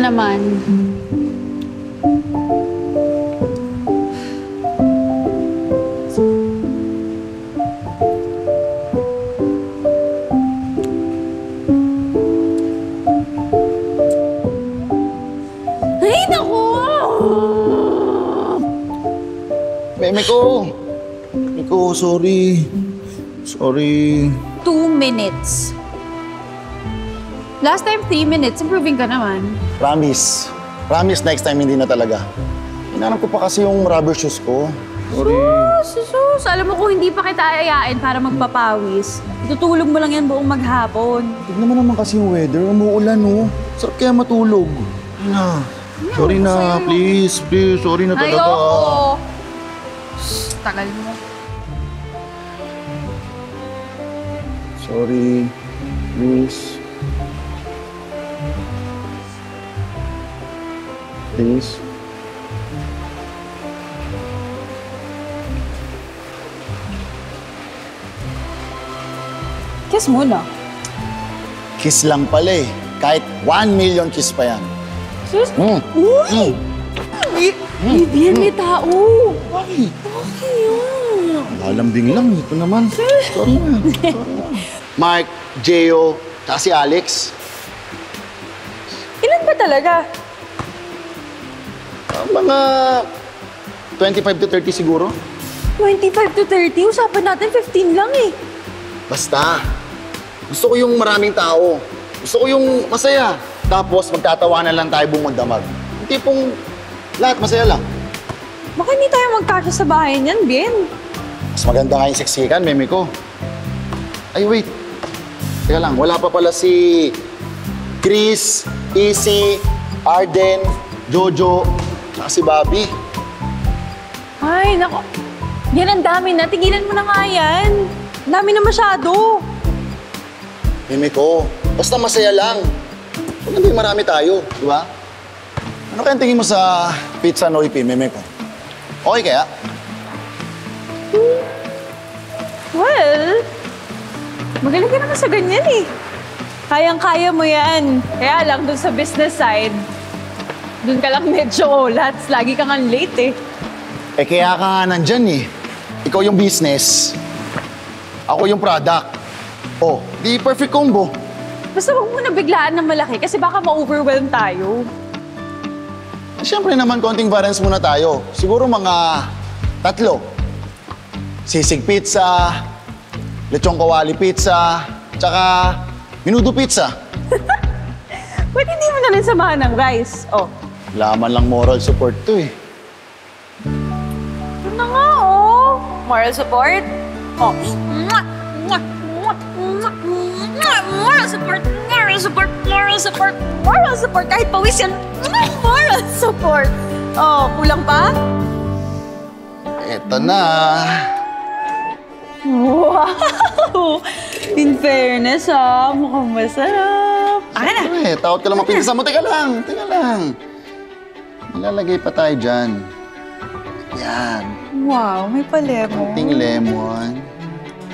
naman. Ay, naku! Miko, sorry. Sorry. 2 minutes. Last time, 3 minutes. Improving ka naman. Promise. Promise next time hindi na talaga. Hinanap ko pa kasi yung rubber shoes ko. Sorry. Sus! Alam mo kung hindi pa kita ayayain para magpapawis, tutulog mo lang yan buong maghapon. Tignan mo naman kasi yung weather. Umuulan, oh. Sarap kaya matulog. Ay na. Sorry na. Please. Sorry na talaga. Ayoko! Shh, tagal mo. Sorry. Please. Please. Kiss muna. Kiss lang pala eh. Kahit 1 million kiss pa yan. Sus? Uy! Bibiyan may tao. Bakit? Okay yun. Lalambing lang. Ito naman. Sorry na. Mark, Gio, tsaka si Alex. Ilan ba talaga? Mga 25 to 30 siguro. 25 to 30? Usapan natin 15 lang eh. Basta. Gusto ko yung maraming tao. Gusto ko yung masaya. Tapos magtatawanan lang tayo bumundamag. Yung tipong lahat masaya lang. Baka hindi tayo magkasya sa bahay niyan, Ben. Mas maganda nga yung seksikan, meme ko. Ay, wait. Teka lang, wala pa pala si Chris, Izzy, Arden, Jojo, saka si Bobby. Ay, nako. Yan ang dami na. Tigilan mo na nga yan. Ang dami na masyado. Meme ko, basta masaya lang. Maganda yung marami tayo, di ba? Ano kaya tingin mo sa pizza Noipi, meme ko? Okay kaya? Well, magaling ka naman sa ganyan eh. Kayang-kaya mo yan. Kaya lang, dun sa business side, dun ka lang medyo lats. Lagi ka nga late eh. Eh kaya ka nga nandyan eh. Ikaw yung business, ako yung product. Oh, di perfect combo. Basta huwag mo na biglaan ng malaki kasi baka ma-overwhelm tayo. Siyempre naman, konting variance muna tayo. Siguro mga 3. Sisig pizza, lechong kawali pizza, tsaka menudo pizza. Pwede hindi mo na rin samahan ng rice. Oh. Laman lang moral support to eh. Ito na nga, oh. Moral support. Oh. Moral support, moral support, moral support, moral support. Kahit pawis yan, moral support. Oh, kulang pa? Eto na. Wow! In fairness, mukhang masarap. Akin na. Siyempre, takot ka lang mapintasan mo. Teka lang. Nilalagay pa tayo dyan. Yan. Wow, may palemon. Konting lemon.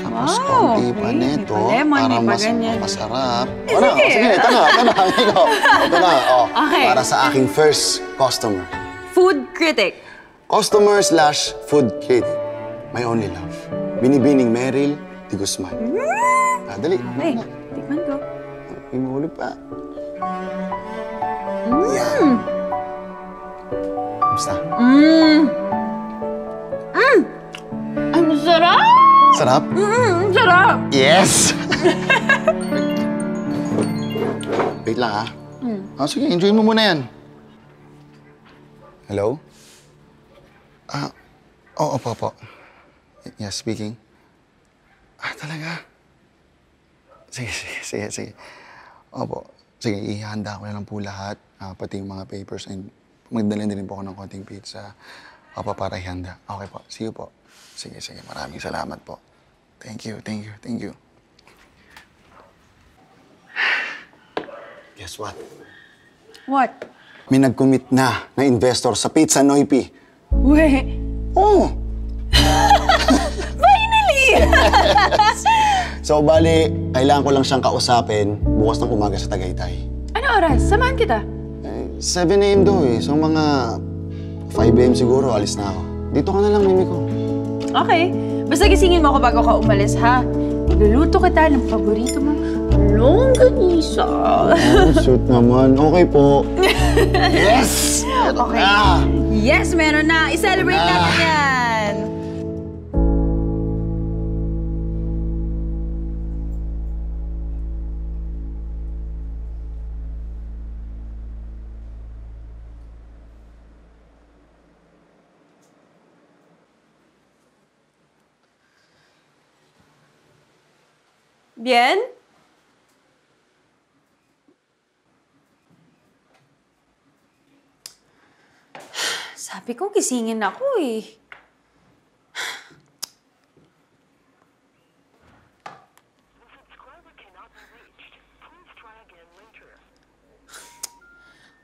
Tapos Wow, konti pa okay. nito. May pa-lemon, Para may pa mas ganyan. masarap. Eh, Wala, sige. sige, ito na. Ito na, oh. Okay. Para sa aking first customer. Food critic. Customer/food critic. My only love. Binibining Meryl de Guzman. Dali. Hey, tikman ko. Imulog pa. Yan. Basta. Ang sarap! Sarap? Ang sarap! Yes! Wait lang, ha? Sige, enjoy mo muna yan. Hello? Opo. Yes, speaking. Talaga? Sige. Opo. Sige, ihanda ko na lang po lahat. Pati yung mga papers and magdalhin din po ako ng konting pizza. Opo, para ihanda. Okay po. See you po. Sige. Maraming salamat po. Thank you. Guess what? What? May nag-commit na investor sa Pizza Noipi. Weh. Oh! Finally! So, bali, kailangan ko lang siyang kausapin bukas ng umaga sa Tagaytay. Ano oras? Samahan kita. 7 a.m. daw eh. So mga 5 a.m. siguro, alis na ako. Dito ka na lang, Mimi ko. Okay. Basta gisingin mo ako bago ka umalis, ha? Magluluto kita ng paborito mong longganisa. Oh, shoot naman. Okay po. Yes! Eto Okay. na. Yes, meron na. I-celebrate natin yan. Bien? Sabi ko, gisingin ako eh.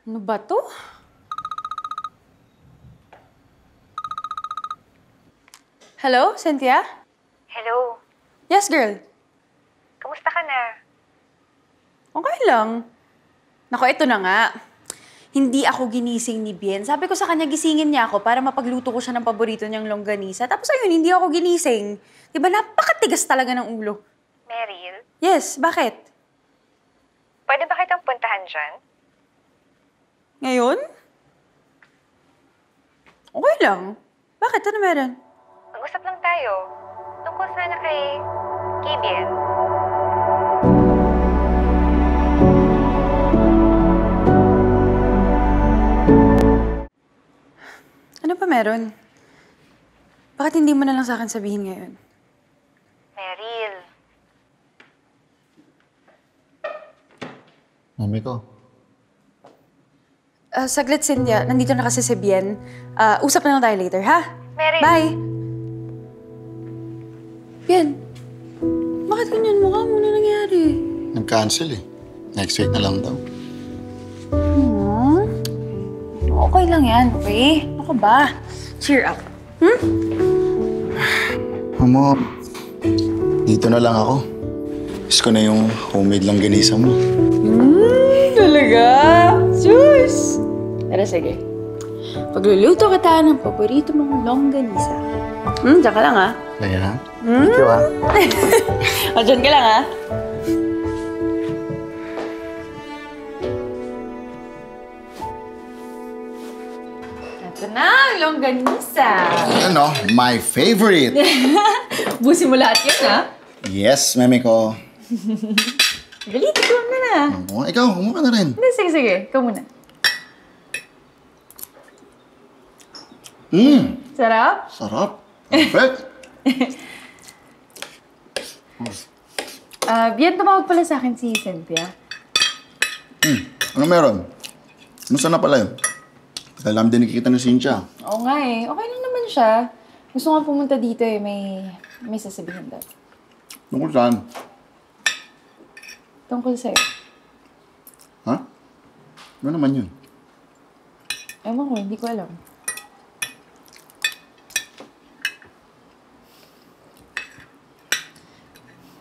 Ano ba to? Hello, Cynthia? Hello, Yes, girl. kamusta ka na? Okay lang. Naku, ito na nga. Hindi ako ginising ni Bien. Sabi ko sa kanya, gisingin niya ako para mapagluto ko siya ng paborito niyang longganisa. Tapos ayun, hindi ako ginising. Diba, napakatigas talaga ng ulo. Meryl, Yes, bakit? pwede ba kitang puntahan dyan? Ngayon? Okay lang. Bakit? Ano meron? Mag-usap lang tayo. Tungkol sana kay Kibian. Ano pa meron? Bakit hindi mo na lang sa akin sabihin ngayon? Meryl, Mami ko. Saglit, Cynthia. Nandito na kasi si Bien. Usap na lang tayo later, ha? Meryl. Bye! Bien, bakit ganyan mukha mo na nangyari? Nag-cancel eh. Next week na lang daw. Okay lang yan, okay? Ako ba? Cheer up. Mamo, dito na lang ako. Gusto ko na yung homemade longganisa mo. Talaga? Sus! Pero sige. Pagluluto kita ng paborito mong longganisa. Diyan ka lang, ha? Kaya, thank you ah. O, dyan ka lang, ha? Ito na, ang longganisa. Ano, my favorite. Busin mo lahat yan, ha? Yes, Mami ko. Dali, tikman mo na. Oh, ikaw, kumuha ka na rin. Hindi, sige, sige. Ikaw muna. Sarap? Sarap. Perfect. Bien, tumawag pala sa akin si Cynthia. Ano meron? Kumusta na pala yun? Alam din nakikita ni Cynthia. Oo nga eh. Okay lang naman siya. Gusto nga pumunta dito eh. May sasabihin daw. Tungkol saan? Tungkol sa'yo. Ha? Ano naman yun? Ewan ko, hindi ko alam.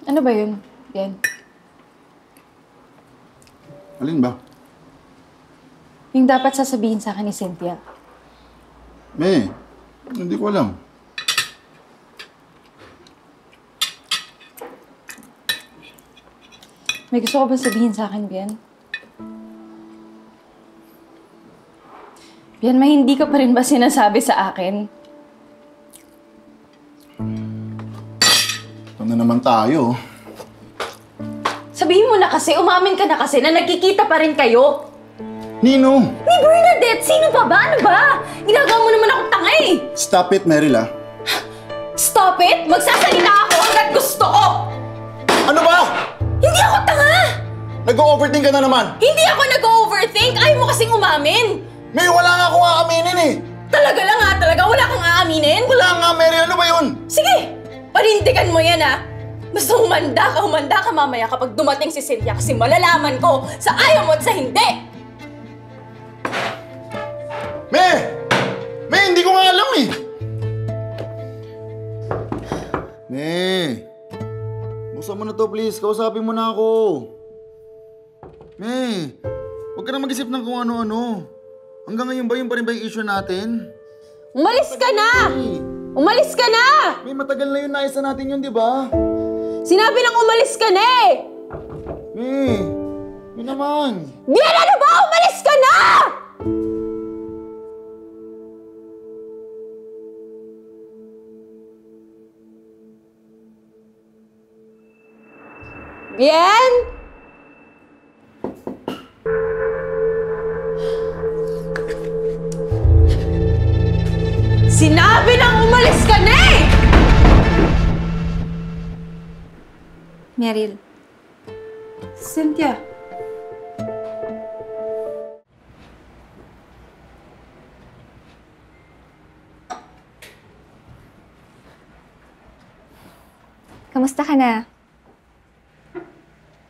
Ano ba yun, Bien? Alin ba? Yung dapat sasabihin sa akin ni Cynthia. Hindi ko alam. May gusto ko ba sabihin sa akin, Bien? Bien, may hindi ka pa rin ba sinasabi sa akin? Ito na naman tayo. Sabihin mo na kasi, umamin ka na kasi na nagkikita pa rin kayo. Nino! Ni Bernadette, sino pa ba? Ano ba? Ginagawa mo naman akong tanga eh! Stop it, Meryl ah. Stop it! Magsasalita ako hanggat gusto ko! Ano ba? Hindi ako tanga! Nag-overthink ka na naman. Hindi ako nag-overthink! Ayaw mo kasing umamin! May wala nga akong aaminin eh. Talaga lang ha, talaga wala kang aaminin? Wala nga, Meryl. Ano ba yun? Sige! Panintikan mo yan ha! Basta humanda ka mamaya kapag dumating si Cynthia kasi malalaman ko sa ayaw mo at sa hindi! Hindi ko nga alam eh. Buksan mo na to please. Kausapin mo na ako. Huwag ka na mag-isip ng kung ano-ano. Hanggang ngayon ba yun pa rin ba yung issue natin? Umalis ka na! Hey, Umalis ka na! may matagal na yun, naisa natin yun, di ba? Sinabi lang umalis ka na eh! Yun naman. Bien, ano ba? Umalis ka na! Bien? Sinabi lang umalis ka na eh! Meryl. Cynthia. Kamusta ka na?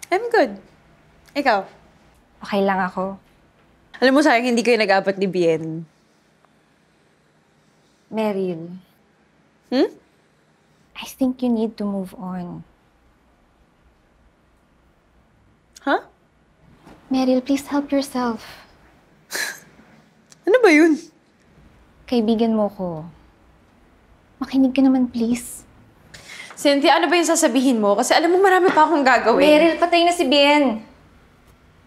I'm good. Ikaw? Okay lang ako. Alam mo sayang hindi kayo nag-apat ni Bien. Meryl, Hmm? I think you need to move on. Huh? Meryl, please help yourself. Ano ba yun? Kaibigan mo ko. Makinig ka naman, please. Cynthia, ano ba yung sasabihin mo? Kasi alam mo marami pa akong gagawin. Meryl, patay na si Bien.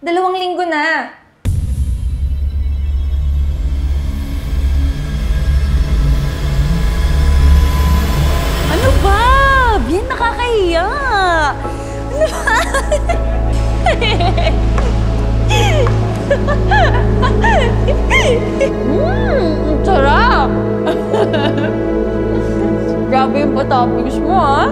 2 linggo na. Ano ba? Bien, nakakahiya. Ano ba? Ang sarap! Grabe yung patoppings mo, ha?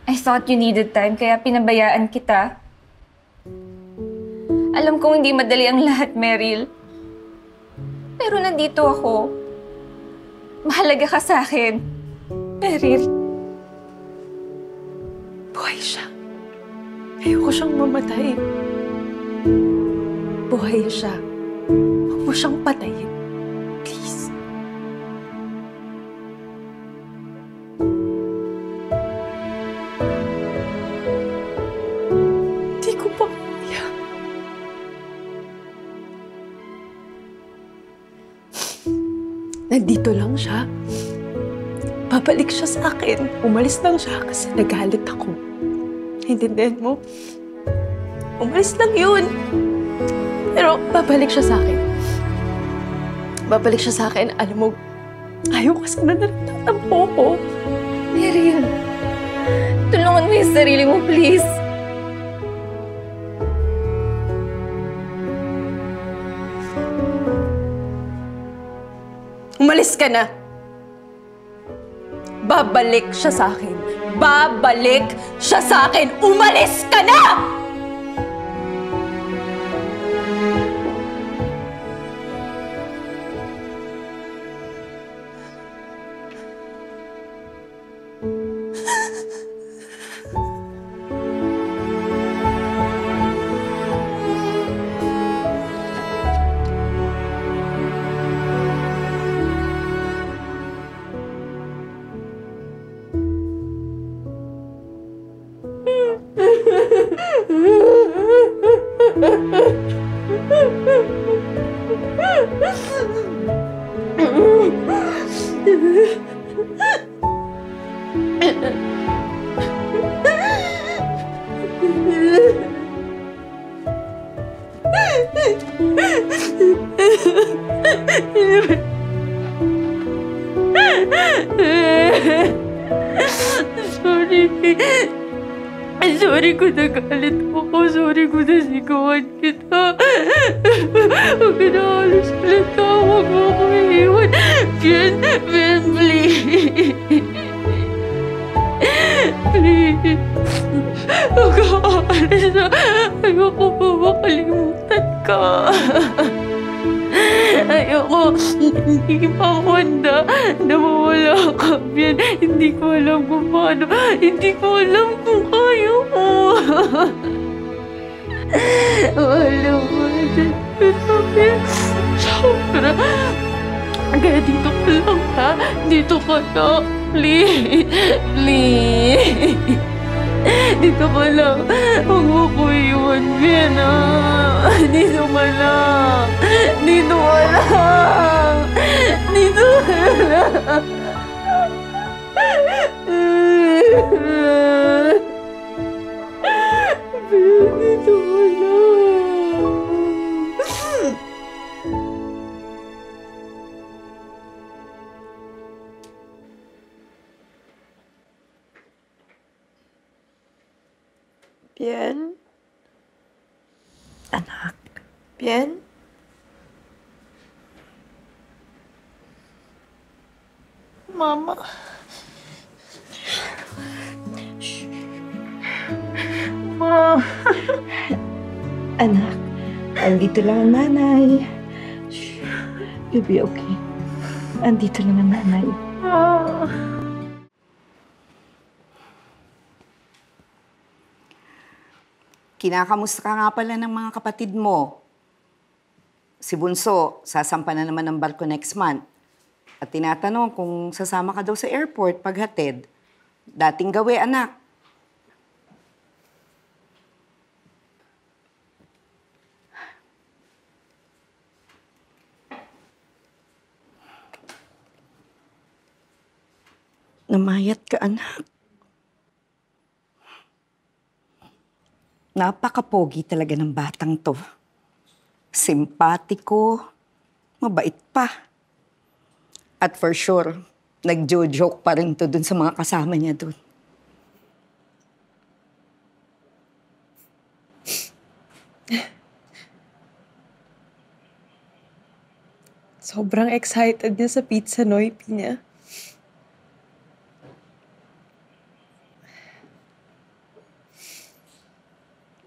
I thought you needed time, kaya pinabayaan kita. Alam kong hindi madali ang lahat, Meryl. Pero nandito ako. Mahalaga ka sa akin. Meryl. Buhay siya. Ayoko siyang mamatay. Buhay siya. Huwag mo siyang patayin. Please. Hindi ko pa kaya. Nandito lang siya. Babalik siya sa akin. Umalis lang siya kasi nagalit ako. Naintindihan mo? Umalis lang yun. Pero babalik siya sa akin. Babalik siya sa akin. Alam mo, ayaw kasi na nagtatampo ko. Meryl. Tulungan mo yung sarili mo, please. Umalis ka na. Babalik siya sa akin. Babalik siya sa akin. Umalis ka na! Sorry kung nagalit ako. Sorry kung nasigawan kita. Huwag ka na alis ulit ka. Huwag mo ako iiwan. Bien, please. Please. Huwag ka aalis na. Ayoko pa makalimutan ka. Ayoko Hindi pa ako handa na mawala ka, Bien. Hindi ko alam kung paano. Hindi ko alam kung kaya ko. Alam mo, Bien. Sobra. Kaya dito ka lang, ha? Dito ka na. Please. Please. Dito ka lang. Huwag mo ko iwan, Bien, ha? Dito ka lang. Dito ka lang. Dito ka lang. Bien, dito ka lang. Bien? Anak. Bien? Mama. Ma. Anak, andito lang ang nanay. Shh. You'll be okay. Andito lang ang nanay. Kinakamusta ka nga pala ng mga kapatid mo? Si Bunso, sasampa na naman ng barko next month. At tinatanong kung sasama ka daw sa airport paghatid. Dating gawi, anak. Namayat ka, anak. Napakapogi talaga ng batang to. Simpatiko, mabait pa. At for sure, nagjo-joke pa rin to dun sa mga kasama niya dun. Sobrang excited niya sa pizza Noipi niya.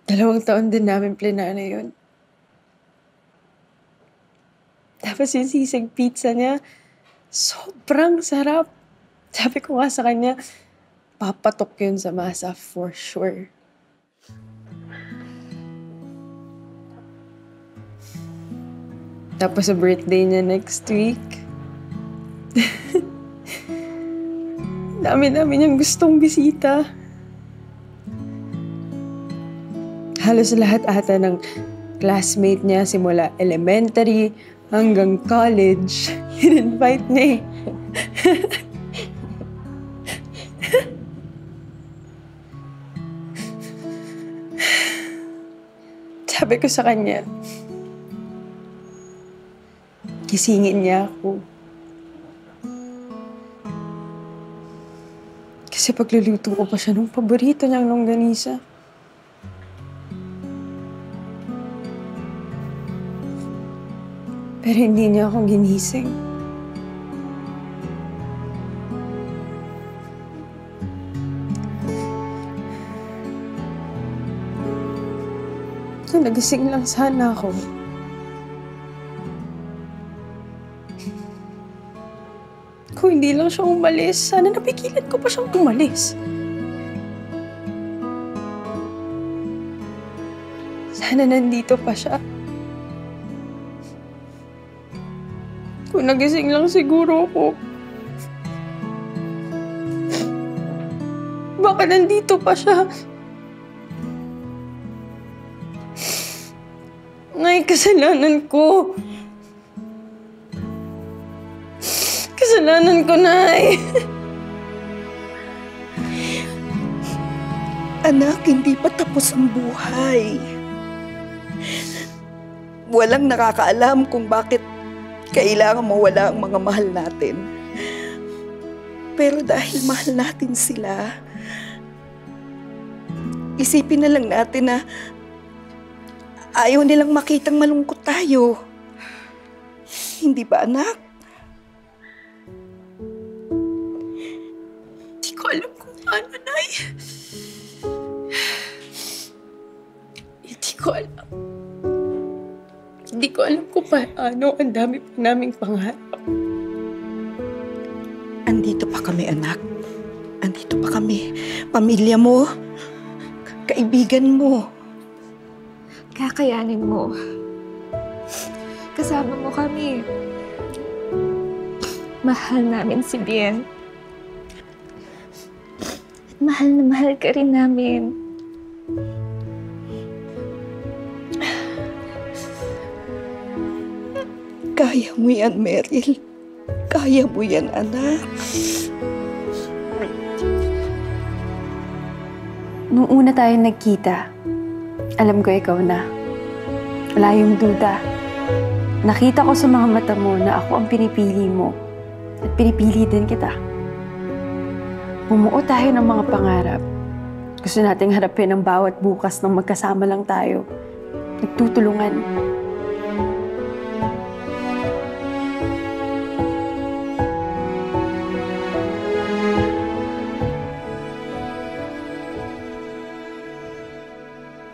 Dalawang taon din namin plinano yun. Tapos yung sisig pizza niya, sobrang sarap. Sabi ko nga sa kanya, papatok yun sa masa for sure. Tapos sa birthday niya next week, dami-dami niyang gustong bisita. Halos lahat ata ng classmate niya simula elementary hanggang college. In-invite niya eh. Sabi ko sa kanya, gisingin niya ako. Kasi pagluluto ko pa siya nung paborito niyang longganisa. Pero hindi niya ako ginising. So, nagising lang sana ako. Kung hindi lang siya umalis, sana napigilan ko pa siyang umalis. Sana nandito pa siya. Kung nagising lang siguro ako. Baka nandito pa siya. Nay, kasalanan ko. Kasalanan ko, Nay. Anak, hindi pa tapos ang buhay. Walang nakakaalam kung bakit kailangan mawala ang mga mahal natin. Pero dahil mahal natin sila, isipin na lang natin na ayaw nilang makitang malungkot tayo. Hindi ba, anak? Hindi ko alam kung paano, Nay. Hindi ko alam. Hindi ko alam kung paano. Ang dami pa naming pangarap. Andito pa kami, anak. Andito pa kami. Pamilya mo. Kaibigan mo. Kakayanin mo. Kasama mo kami. Mahal namin si Bien. At mahal na mahal ka rin namin. Kaya mo yan, Meryl. Kaya mo yan, anak. Nung una tayo nagkita, alam ko ikaw na. Wala yung duda. Nakita ko sa mga mata mo na ako ang pinipili mo. At pinipili din kita. Bumuo tayo ng mga pangarap. Gusto nating harapin ang bawat bukas nang magkasama lang tayo. Nagtutulungan.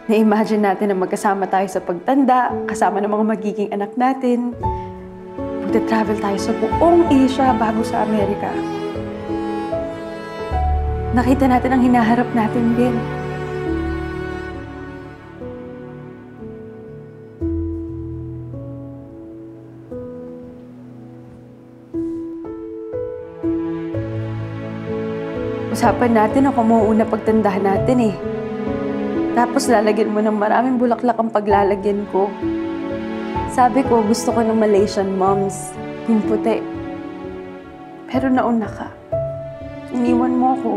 Na-imagine natin na magkasama tayo sa pagtanda, kasama ng mga magiging anak natin. Magta-travel tayo sa buong Asia bago sa Amerika. Nakita natin ang hinaharap natin din. Usapan natin ako mauuna pagtandahan natin eh. Tapos lalagyan mo ng maraming bulaklak ang paglalagyan ko. Sabi ko, gusto ko ng Malaysian moms. Yung puti. Pero nauna ka. Iniwan mo ko.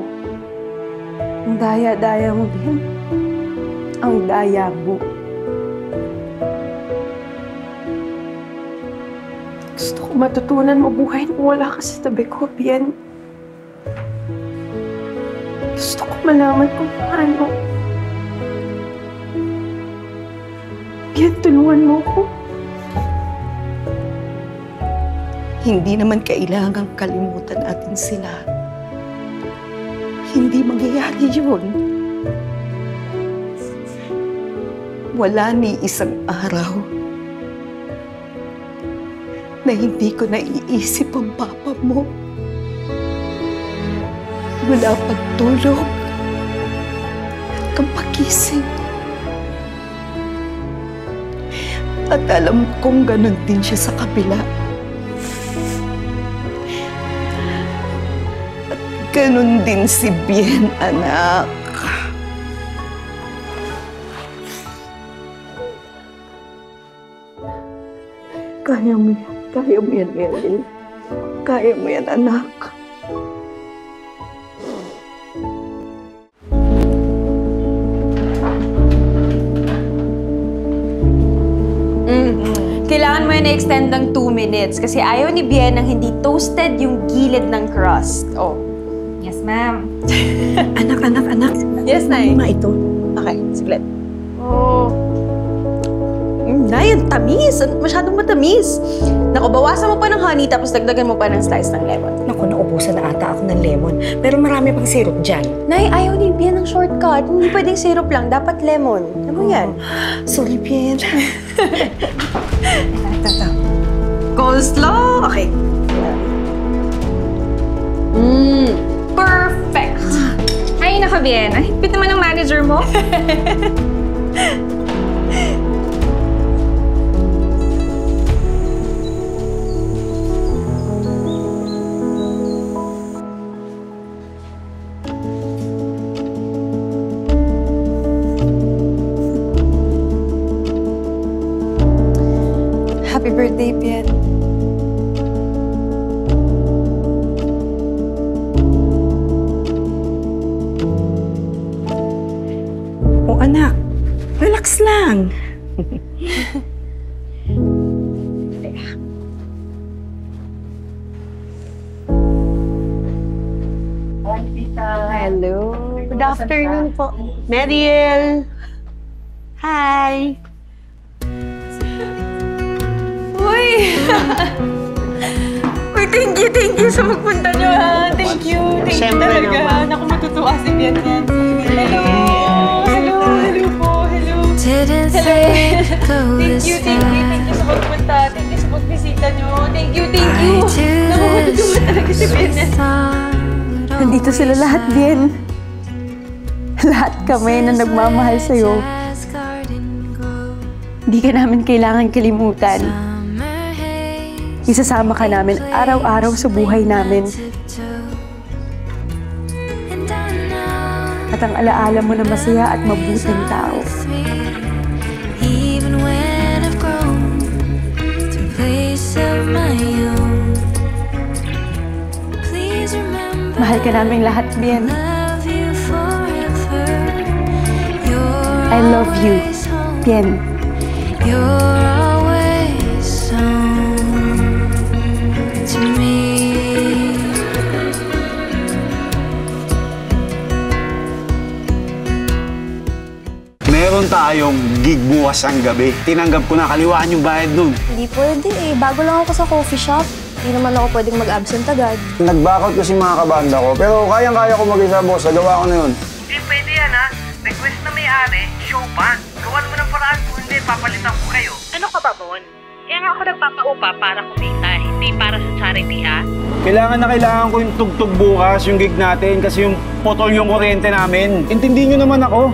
Ang daya-daya mo, Bien. Ang daya mo. Gusto ko matutunan mabuhay nung wala ka sa tabi ko, Bien. Gusto ko malaman kung paano. Bien, tulungan mo ko. Hindi naman kailangang kalimutan natin sila. Hindi mangyayari yun. Wala ni isang araw na hindi ko naiisip ang papa mo. Wala pagtulog at kang pagising. At alam kong ganun din siya sa kabila. At ganun din si Bien, anak. Kaya mo yan. Kaya mo yan, Meryl. Kaya mo yan, anak. Kailangan mo yan na-extend ng 2 minutes kasi ayaw ni Bien ng hindi toasted yung gilid ng crust. Oh. Yes, ma'am. Anak. Yes, Nay. Ano nga ito? Okay, saglit. Oh. Nay, ang tamis. Masyadong matamis. Naku, bawasan mo pa ng honey tapos dagdagan mo pa ng slice ng lemon. Naku, naubusan na ata ako ng lemon. Pero marami pang syrup dyan. Nay, ayaw ni Bien ng shortcut. Hindi pwedeng syrup lang. Dapat lemon. Ano mo yan? Sorry, Bien. Ito. Coleslaw. Okay. Perfect. Ay, naka, Bien. Ay, higpit naman ng manager mo. Happy birthday, Bien. O anak, relax lang. Hello. Good afternoon po. Meryl. Hi. Uy! Uy, thank you sa magpunta nyo, ha? Thank you Siyempre talaga. naman. Naku, matutuwa si Bien yan. Hello po, hello. Didn't think go Thank this you so nakita nyo. Thank you, thank you. Nakukutuwa talaga si Bennett. Nandito sila lahat, Bien. Lahat kami na nagmamahal sa'yo. Hindi ka namin kailangan kalimutan. Isasama ka namin araw-araw sa buhay namin. At ang alaala mo na masaya at mabuting tao. Mahal ka namin lahat, Bien. I love you, Bien. You're always home to me. Meron tayong gig bukas ang gabi. Tinanggap ko na, kaliwaan yung bayad nun. Hindi pwede eh. Bago lang ako sa coffee shop. Hindi naman ako pwedeng mag-absent agad. Nag-backout kasi mga kabanda ko, pero kayang-kaya ko mag-isa, boss. Nagawa ko na yun. Hindi pwede yan, ha? Request na may-ari, show pa. Gawan mo ng paraan kung hindi, papalitan ko kayo. Ano ka ba, Bon? Kaya nga ako nagpapaupa para kumita, hindi para sa charity, ha? Kailangan ko yung tugtog bukas, yung gig natin, kasi yung potol yung kuryente namin. Intindihin nyo naman ako.